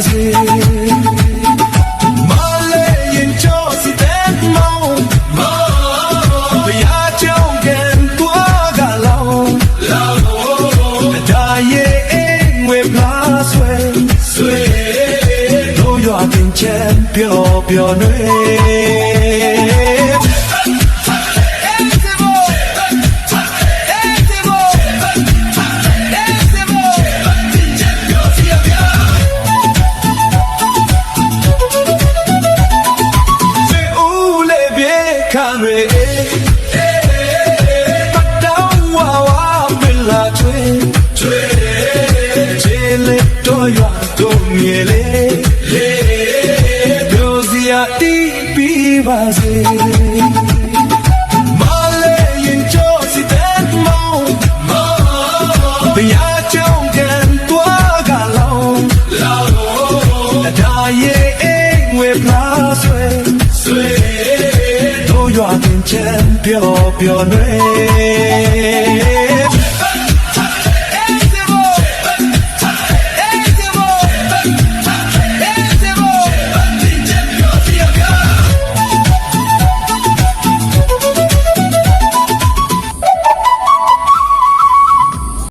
စေမလေးရင်ကြောစီတဲ့မောင်ဘုရားကျောင်းကန်တွားကလောင်ဒါရဲ့အိမ်ဝေပလာဆွေတို့ရွာတင်ချမ်းပျော်ပျော်နေမြေလေးတို့စီယာတီးပြီးပါစေမလေးရင်ကြောစီတဲ့မောင်ဘုရားကျောင်းကန်တွားကလောင်ဒါရဲ့အိမ်ဝေပလာဆွေတို့ရွာတင်ချမ်းပျော်ပျော်နေ